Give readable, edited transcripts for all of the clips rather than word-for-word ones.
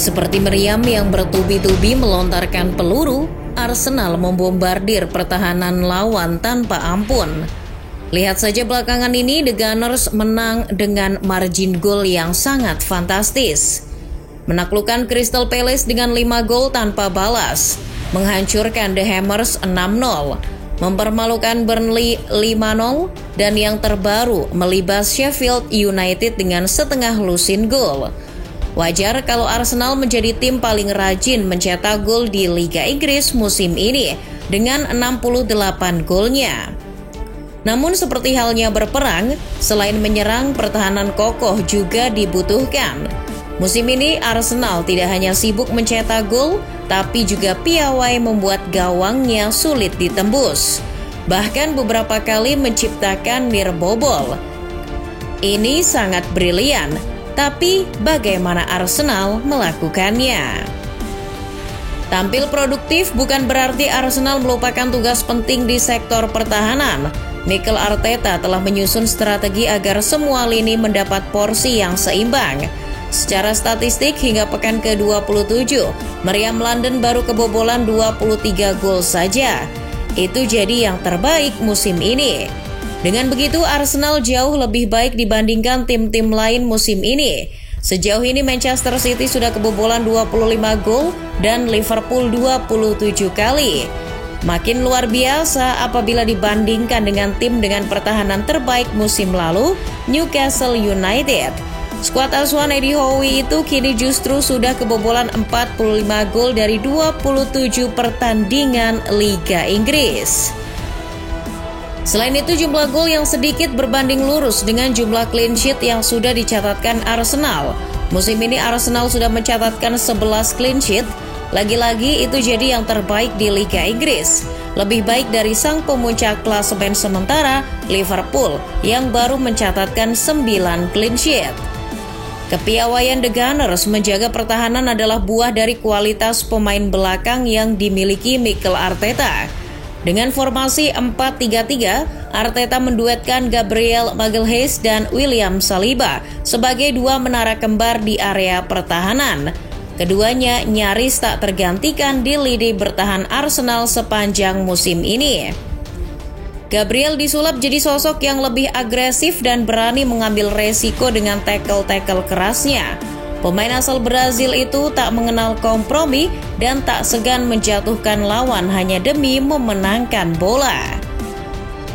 Seperti meriam yang bertubi-tubi melontarkan peluru, Arsenal membombardir pertahanan lawan tanpa ampun. Lihat saja belakangan ini The Gunners menang dengan margin gol yang sangat fantastis. Menaklukkan Crystal Palace dengan 5 gol tanpa balas, menghancurkan The Hammers 6-0, mempermalukan Burnley 5-0, dan yang terbaru melibas Sheffield United dengan setengah lusin gol. Wajar kalau Arsenal menjadi tim paling rajin mencetak gol di Liga Inggris musim ini dengan 68 golnya. Namun seperti halnya berperang, selain menyerang, pertahanan kokoh juga dibutuhkan. Musim ini Arsenal tidak hanya sibuk mencetak gol, tapi juga piawai membuat gawangnya sulit ditembus. Bahkan beberapa kali menciptakan nirbobol. Ini sangat brilian. Tapi bagaimana Arsenal melakukannya? Tampil produktif bukan berarti Arsenal melupakan tugas penting di sektor pertahanan. Mikel Arteta telah menyusun strategi agar semua lini mendapat porsi yang seimbang. Secara statistik hingga pekan ke-27, meriam London baru kebobolan 23 gol saja. Itu jadi yang terbaik musim ini. Dengan begitu, Arsenal jauh lebih baik dibandingkan tim-tim lain musim ini. Sejauh ini Manchester City sudah kebobolan 25 gol dan Liverpool 27 kali. Makin luar biasa apabila dibandingkan dengan tim dengan pertahanan terbaik musim lalu, Newcastle United. Skuad asuhan Eddie Howe itu kini justru sudah kebobolan 45 gol dari 27 pertandingan Liga Inggris. Selain itu, jumlah gol yang sedikit berbanding lurus dengan jumlah clean sheet yang sudah dicatatkan Arsenal. Musim ini Arsenal sudah mencatatkan 11 clean sheet. Lagi-lagi itu jadi yang terbaik di Liga Inggris. Lebih baik dari sang pemuncak klasemen sementara, Liverpool, yang baru mencatatkan 9 clean sheet. Kepiawaian The Gunners menjaga pertahanan adalah buah dari kualitas pemain belakang yang dimiliki Mikel Arteta. Dengan formasi 4-3-3, Arteta menduetkan Gabriel Magalhaes dan William Saliba sebagai dua menara kembar di area pertahanan. Keduanya nyaris tak tergantikan di lini bertahan Arsenal sepanjang musim ini. Gabriel disulap jadi sosok yang lebih agresif dan berani mengambil resiko dengan tackle-tackle kerasnya. Pemain asal Brazil itu tak mengenal kompromi dan tak segan menjatuhkan lawan hanya demi memenangkan bola.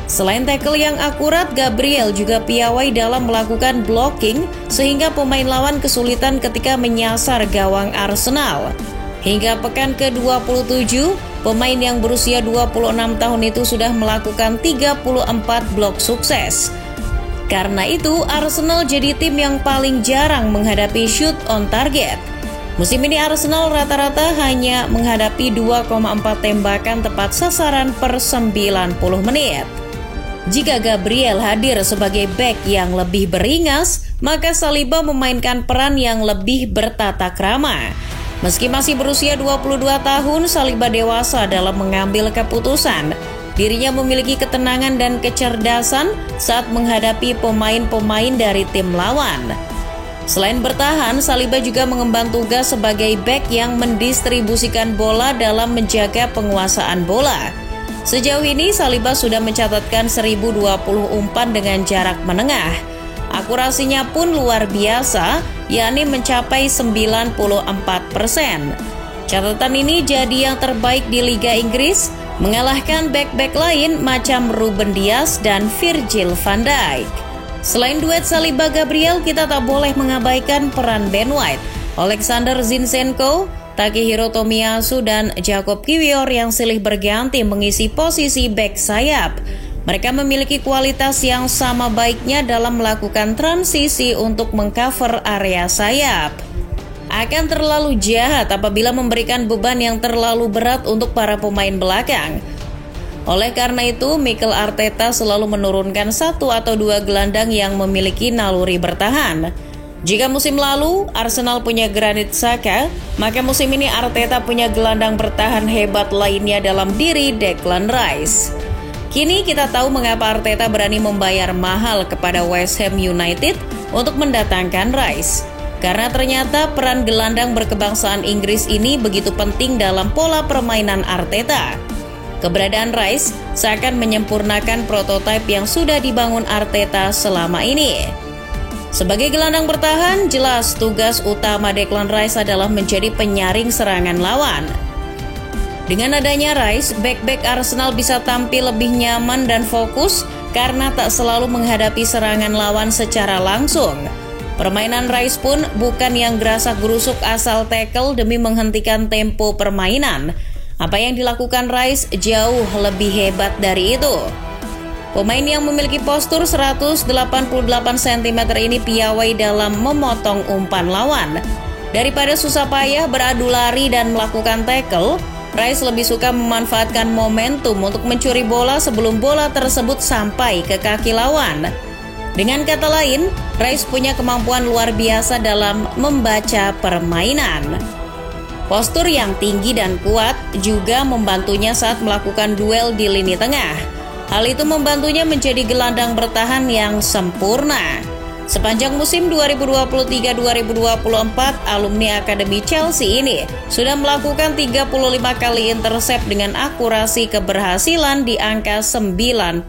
Selain tackle yang akurat, Gabriel juga piawai dalam melakukan blocking sehingga pemain lawan kesulitan ketika menyasar gawang Arsenal. Hingga pekan ke-27, pemain yang berusia 26 tahun itu sudah melakukan 34 blok sukses. Karena itu, Arsenal jadi tim yang paling jarang menghadapi shoot on target. Musim ini Arsenal rata-rata hanya menghadapi 2,4 tembakan tepat sasaran per 90 menit. Jika Gabriel hadir sebagai bek yang lebih beringas, maka Saliba memainkan peran yang lebih bertata krama. Meski masih berusia 22 tahun, Saliba dewasa dalam mengambil keputusan. Dirinya memiliki ketenangan dan kecerdasan saat menghadapi pemain-pemain dari tim lawan. Selain bertahan, Saliba juga mengemban tugas sebagai bek yang mendistribusikan bola dalam menjaga penguasaan bola. Sejauh ini Saliba sudah mencatatkan 1020 umpan dengan jarak menengah. Akurasinya pun luar biasa, yakni mencapai 94%. Catatan ini jadi yang terbaik di Liga Inggris, mengalahkan bek-bek lain macam Ruben Dias dan Virgil van Dijk. Selain duet Saliba-Gabriel, kita tak boleh mengabaikan peran Ben White, Alexander Zinchenko, Takehiro Tomiyasu, dan Jakub Kiwior yang silih berganti mengisi posisi bek sayap. Mereka memiliki kualitas yang sama baiknya dalam melakukan transisi untuk mengcover area sayap. Akan terlalu jahat apabila memberikan beban yang terlalu berat untuk para pemain belakang. Oleh karena itu, Mikel Arteta selalu menurunkan 1 atau 2 gelandang yang memiliki naluri bertahan. Jika musim lalu Arsenal punya Granit Xhaka, maka musim ini Arteta punya gelandang bertahan hebat lainnya dalam diri Declan Rice. Kini kita tahu mengapa Arteta berani membayar mahal kepada West Ham United untuk mendatangkan Rice. karena ternyata peran gelandang berkebangsaan Inggris ini begitu penting dalam pola permainan Arteta. Keberadaan Rice seakan menyempurnakan prototipe yang sudah dibangun Arteta selama ini. Sebagai gelandang bertahan, jelas tugas utama Declan Rice adalah menjadi penyaring serangan lawan. Dengan adanya Rice, bek-bek Arsenal bisa tampil lebih nyaman dan fokus karena tak selalu menghadapi serangan lawan secara langsung. Permainan Rice pun bukan yang gerasak-gerusuk asal tackle demi menghentikan tempo permainan. Apa yang dilakukan Rice jauh lebih hebat dari itu. Pemain yang memiliki postur 188 cm ini piawai dalam memotong umpan lawan. Daripada susah payah beradu lari dan melakukan tackle, Rice lebih suka memanfaatkan momentum untuk mencuri bola sebelum bola tersebut sampai ke kaki lawan. Dengan kata lain, Rice punya kemampuan luar biasa dalam membaca permainan. Postur yang tinggi dan kuat juga membantunya saat melakukan duel di lini tengah. Hal itu membantunya menjadi gelandang bertahan yang sempurna. Sepanjang musim 2023-2024, alumni Akademi Chelsea ini sudah melakukan 35 kali intercept dengan akurasi keberhasilan di angka 92%.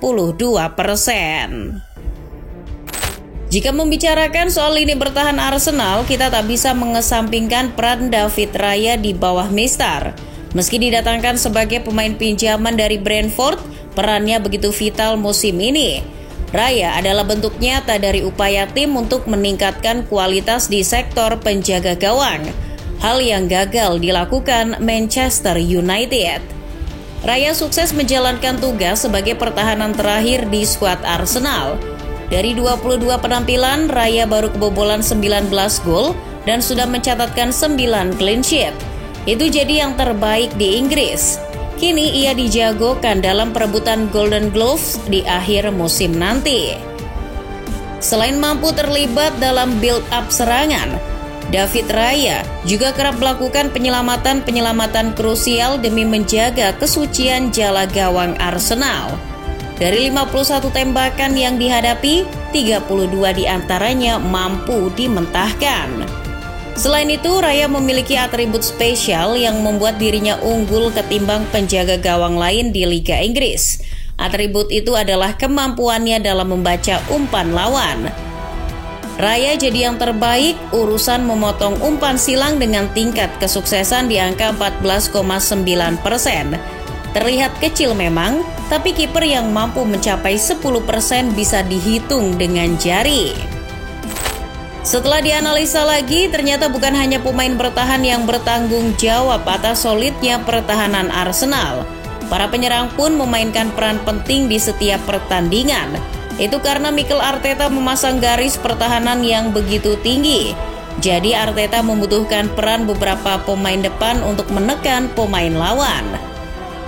Jika membicarakan soal lini bertahan Arsenal, kita tak bisa mengesampingkan peran David Raya di bawah Mistar. Meski didatangkan sebagai pemain pinjaman dari Brentford, perannya begitu vital musim ini. Raya adalah bentuk nyata dari upaya tim untuk meningkatkan kualitas di sektor penjaga gawang. Hal yang gagal dilakukan Manchester United. Raya sukses menjalankan tugas sebagai pertahanan terakhir di skuad Arsenal. Dari 22 penampilan, Raya baru kebobolan 19 gol dan sudah mencatatkan 9 clean sheet. Itu jadi yang terbaik di Inggris. Kini ia dijagokan dalam perebutan Golden Gloves di akhir musim nanti. Selain mampu terlibat dalam build-up serangan, David Raya juga kerap melakukan penyelamatan krusial demi menjaga kesucian jala gawang Arsenal. Dari 51 tembakan yang dihadapi, 32 diantaranya mampu dimentahkan. Selain itu, Raya memiliki atribut spesial yang membuat dirinya unggul ketimbang penjaga gawang lain di Liga Inggris. Atribut itu adalah kemampuannya dalam membaca umpan lawan. Raya jadi yang terbaik urusan memotong umpan silang dengan tingkat kesuksesan di angka 14,9%. Terlihat kecil memang, tapi kiper yang mampu mencapai 10% bisa dihitung dengan jari. Setelah dianalisa lagi, ternyata bukan hanya pemain bertahan yang bertanggung jawab atas solidnya pertahanan Arsenal. Para penyerang pun memainkan peran penting di setiap pertandingan. Itu karena Mikel Arteta memasang garis pertahanan yang begitu tinggi. Jadi Arteta membutuhkan peran beberapa pemain depan untuk menekan pemain lawan.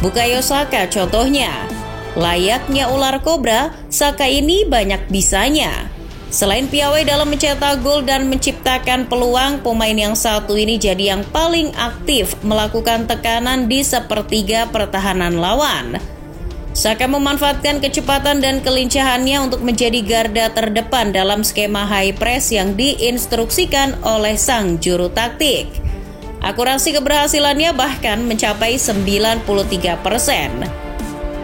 Bukayo Saka contohnya. Layaknya ular kobra, Saka ini banyak bisanya. Selain piawai dalam mencetak gol dan menciptakan peluang, pemain yang satu ini jadi yang paling aktif melakukan tekanan di sepertiga pertahanan lawan. Saka memanfaatkan kecepatan dan kelincahannya untuk menjadi garda terdepan dalam skema high press yang diinstruksikan oleh sang juru taktik. Akurasi keberhasilannya bahkan mencapai 93%.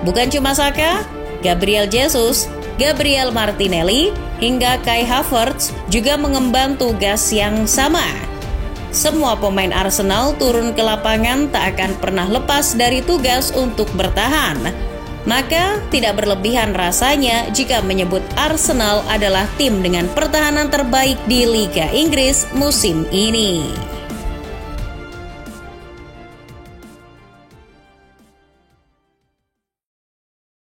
Bukan cuma Saka, Gabriel Jesus, Gabriel Martinelli, hingga Kai Havertz juga mengemban tugas yang sama. Semua pemain Arsenal turun ke lapangan tak akan pernah lepas dari tugas untuk bertahan. Maka tidak berlebihan rasanya jika menyebut Arsenal adalah tim dengan pertahanan terbaik di Liga Inggris musim ini.